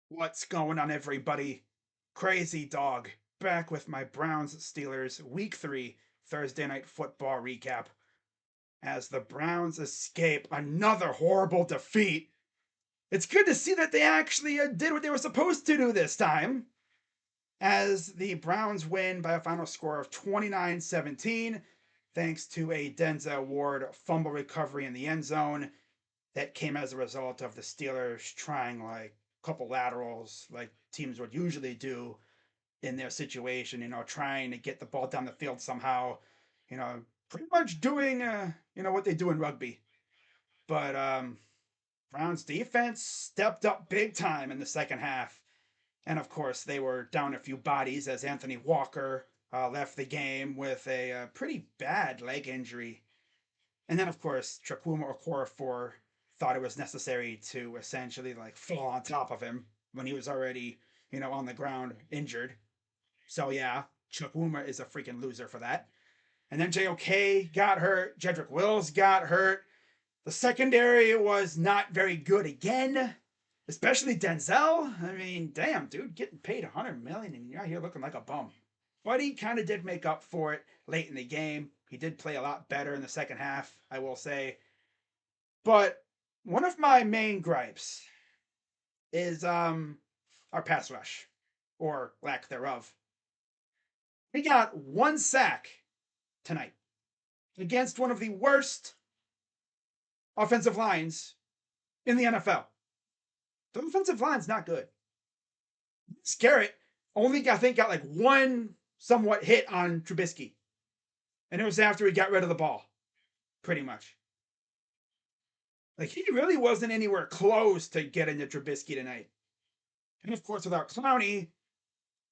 What's going on, everybody? Crazy Dog back with my Browns Steelers Week 3 Thursday Night Football recap as the Browns escape another horrible defeat. It's good to see that they actually did what they were supposed to do this time, as the Browns win by a final score of 29-17, thanks to a Denzel Ward fumble recovery in the end zone that came as a result of the Steelers trying like a couple laterals like teams would usually do in their situation, trying to get the ball down the field somehow, pretty much doing, what they do in rugby. But Browns defense stepped up big time in the second half. And of course, they were down a few bodies as Anthony Walker left the game with a pretty bad leg injury. And then, of course, Chukwuma Okorafor thought it was necessary to essentially like fall on top of him when he was already, on the ground injured. So yeah, Chukwuma is a freaking loser for that. And then JOK got hurt. Jedrick Wills got hurt. The secondary was not very good again, especially Denzel. I mean, damn, dude, getting paid $100 million and you're out here looking like a bum. But he kind of did make up for it late in the game. He did play a lot better in the second half, I will say. But one of my main gripes is our pass rush, or lack thereof. We got one sack tonight against one of the worst offensive lines in the NFL. The offensive line's not good. Garrett only, I think, got like one somewhat hit on Trubisky. And it was after he got rid of the ball, pretty much. Like, he really wasn't anywhere close to getting to Trubisky tonight. And of course, without Clowney,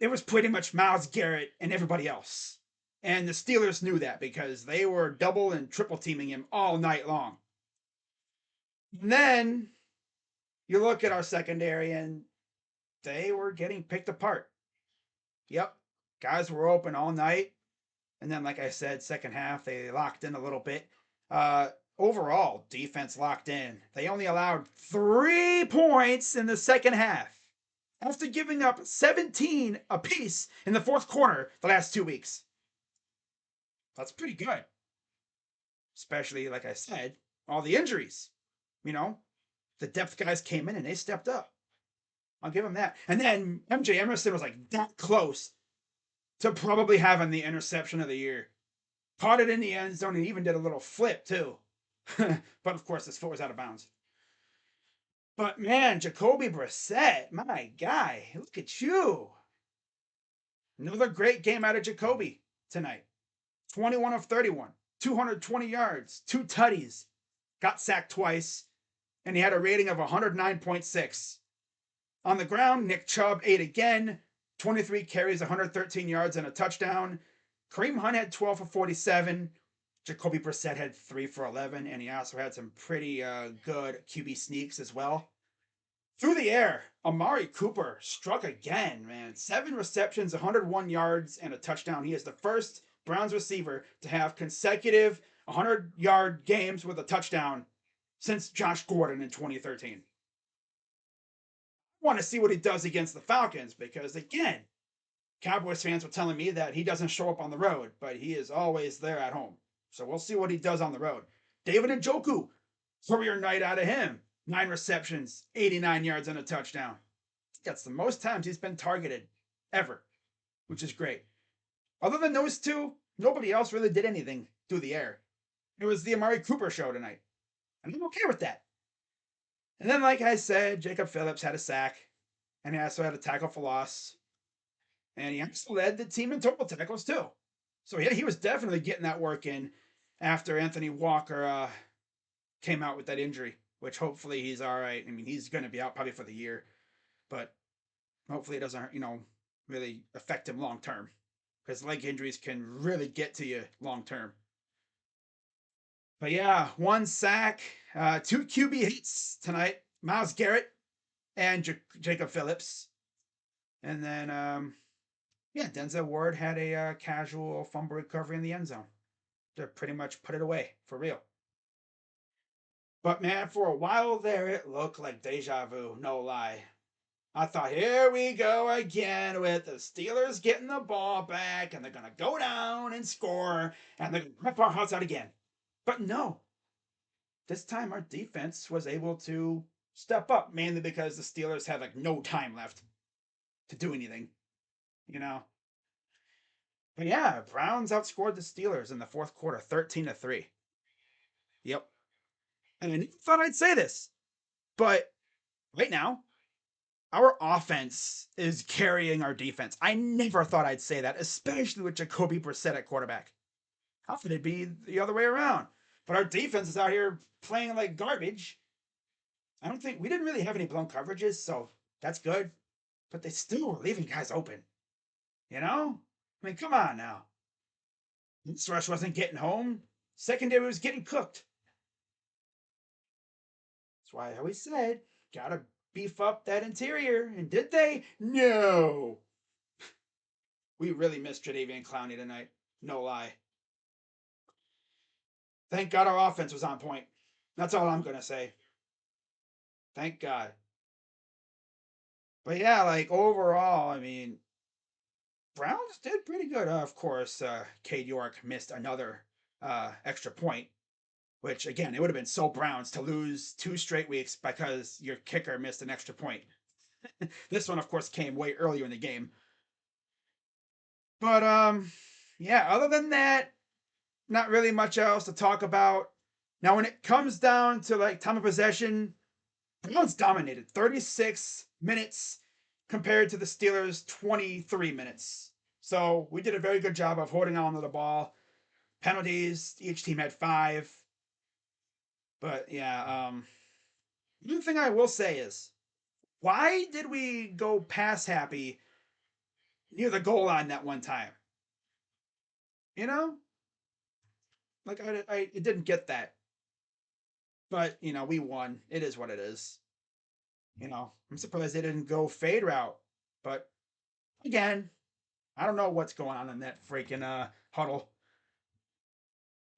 it was pretty much Myles Garrett and everybody else. And the Steelers knew that because they were double and triple teaming him all night long. And then you look at our secondary and they were getting picked apart. Yep, guys were open all night. And then, like I said, second half, they locked in a little bit. Overall, defense locked in. They only allowed 3 points in the second half after giving up 17 apiece in the fourth quarter the last 2 weeks. That's pretty good. Especially, like I said, all the injuries. You know, the depth guys came in and they stepped up. I'll give them that. And then MJ Emerson was like that close to probably having the interception of the year. Caught it in the end zone and even did a little flip too. But of course, his foot was out of bounds. But man, Jacoby Brissett, my guy, look at you. Another great game out of Jacoby tonight. 21 of 31, 220 yards, 2 tutties, got sacked twice, and he had a rating of 109.6. On the ground, Nick Chubb ate again, 23 carries, 113 yards, and a touchdown. Kareem Hunt had 12 for 47. Jacoby Brissett had 3 for 11, and he also had some pretty good QB sneaks as well. Through the air, Amari Cooper struck again, man. 7 receptions, 101 yards, and a touchdown. He is the first Browns receiver to have consecutive 100-yard games with a touchdown since Josh Gordon in 2013. I want to see what he does against the Falcons because, again, Cowboys fans were telling me that he doesn't show up on the road, but he is always there at home. So we'll see what he does on the road. David Njoku, career night out of him. 9 receptions, 89 yards, and a touchdown. That's the most times he's been targeted ever, which is great. Other than those two, nobody else really did anything through the air. It was the Amari Cooper show tonight. And I'm okay with that. And then, like I said, Jacob Phillips had a sack, and he also had a tackle for loss. And he also led the team in total tackles, too. So yeah, he was definitely getting that work in after Anthony Walker came out with that injury, which hopefully he's all right. I mean, he's going to be out probably for the year, but hopefully it doesn't, really affect him long term because leg injuries can really get to you long term. But yeah, 1 sack, 2 QB hits tonight. Myles Garrett and Jacob Phillips. And then, yeah, Denzel Ward had a casual fumble recovery in the end zone to pretty much put it away for real. But man, for a while there, it looked like deja vu, no lie. I thought, here we go again with the Steelers getting the ball back and they're going to go down and score and they're going to rip our hearts out again. But no, this time our defense was able to step up, mainly because the Steelers had like no time left to do anything, you know. But yeah, Browns outscored the Steelers in the fourth quarter, 13-3. Yep. And I thought I'd say this, but right now, our offense is carrying our defense. I never thought I'd say that, especially with Jacoby Brissett at quarterback. How could it be the other way around? But our defense is out here playing like garbage. I don't think we didn't really have any blown coverages, so that's good. But they still were leaving guys open. You know? I mean, come on now. This rush wasn't getting home. Secondary was getting cooked. That's why I always said, gotta beef up that interior. And did they? No. We really missed Jadeveon Clowney tonight. No lie. Thank God our offense was on point. That's all I'm gonna say. Thank God. But yeah, like overall, I mean, Browns did pretty good. Of course, Cade York missed another extra point, which again, it would have been so Browns to lose 2 straight weeks because your kicker missed an extra point. This one, of course, came way earlier in the game. But yeah, other than that, not really much else to talk about. Now, when it comes down to like time of possession, Browns dominated 36 minutes compared to the Steelers 23 minutes. So we did a very good job of holding on to the ball. Penalties, each team had 5. But yeah, one thing I will say is, why did we go pass happy near the goal line that one time? You know, like I didn't get that. But we won. It is what it is. I'm surprised they didn't go fade route. But again, I don't know what's going on in that freaking huddle.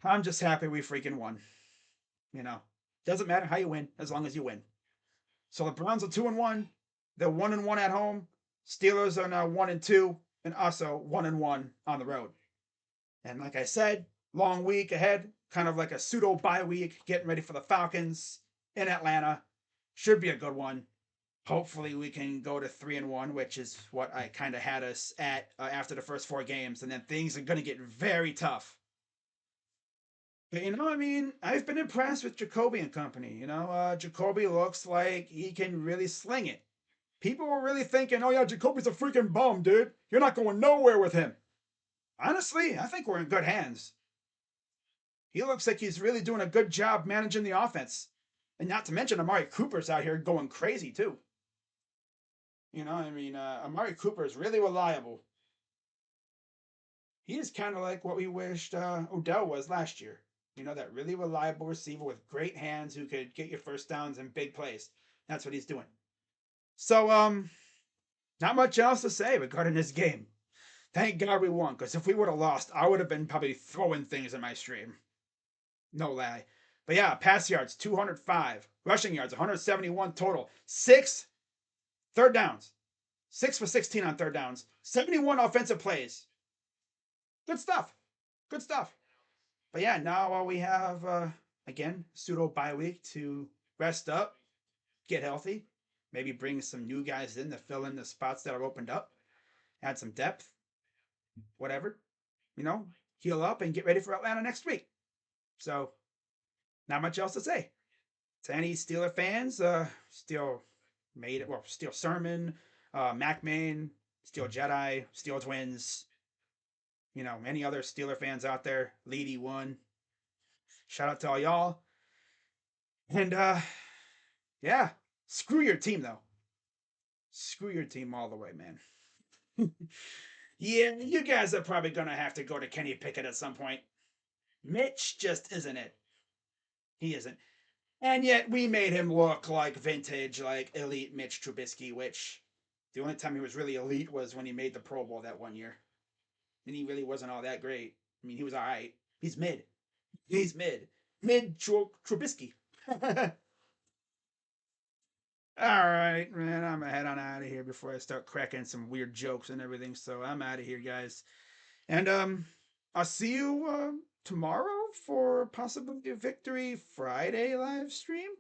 I'm just happy we freaking won. You know, doesn't matter how you win as long as you win. So the Browns are 2-1. They're 1-1 at home. Steelers are now 1-2, and also 1-1 on the road. And like I said, long week ahead, kind of like a pseudo bye week, getting ready for the Falcons in Atlanta. Should be a good one. Hopefully we can go to 3-1, which is what I kind of had us at after the first 4 games, and then things are going to get very tough. But I mean, I've been impressed with Jacoby and company. Jacoby looks like he can really sling it. People were really thinking, oh yeah, Jacoby's a freaking bum, dude. You're not going nowhere with him. Honestly, I think we're in good hands. He looks like he's really doing a good job managing the offense. And not to mention Amari Cooper's out here going crazy too. I mean, Amari Cooper is really reliable. He is kind of like what we wished Odell was last year. That really reliable receiver with great hands who could get you first downs and big plays. That's what he's doing. So, not much else to say regarding this game. Thank God we won, because if we would have lost, I would have been probably throwing things in my stream. No lie. But yeah, pass yards 205, rushing yards 171 total, 6 third downs, 6 for 16 on third downs, 71 offensive plays. Good stuff. Good stuff. But yeah, now we have again pseudo bye week to rest up, get healthy, maybe bring some new guys in to fill in the spots that are opened up, add some depth, whatever. Heal up and get ready for Atlanta next week. So, not much else to say. To any Steeler fans, Steel made it. Well, Steel Sermon, Mac Main, Steel Jedi, Steel Twins. Any other Steeler fans out there, Leedy won. Shout out to all y'all. And yeah, screw your team though. Screw your team all the way, man. Yeah, you guys are probably gonna have to go to Kenny Pickett at some point. Mitch just isn't it. He isn't. And yet we made him look like vintage, like elite Mitch Trubisky, which the only time he was really elite was when he made the Pro Bowl that one year. And he really wasn't all that great. I mean, he was all right. He's mid. He's mid. Mid Trubisky. All right, man. I'm gonna head on out of here before I start cracking some weird jokes and everything. So I'm out of here, guys. And I'll see you tomorrow for possibly a Victory Friday live stream.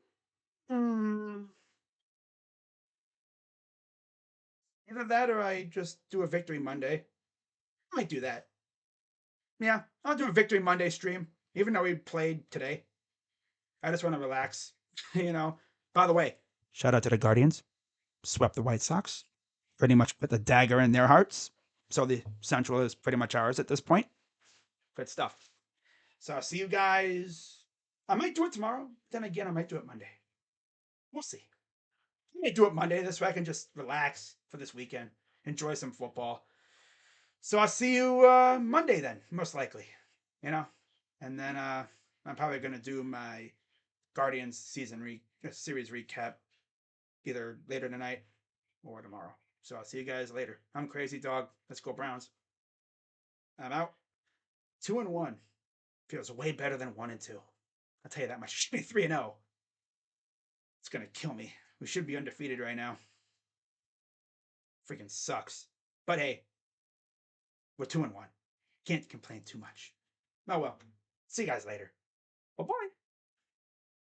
Hmm. Either that or I just do a Victory Monday. I might do that. Yeah, I'll do a Victory Monday stream, even though we played today. I just want to relax, you know. By the way, shout out to the Guardians. Swept the White Sox. Pretty much put the dagger in their hearts. So the Central is pretty much ours at this point. Good stuff. So I'll see you guys. I might do it tomorrow. Then again, I might do it Monday. We'll see. I might do it Monday. This way I can just relax for this weekend, enjoy some football. So I'll see you Monday then, most likely. You know, and then I'm probably gonna do my Guardians series recap either later tonight or tomorrow. So I'll see you guys later. I'm Crazy Dog. Let's go Browns. I'm out. 2-1 feels way better than 1-2. I'll tell you that much. It should be 3-0. It's gonna kill me. We should be undefeated right now. Freaking sucks. But hey, we're 2-1. Can't complain too much. Oh well. See you guys later. Bye bye.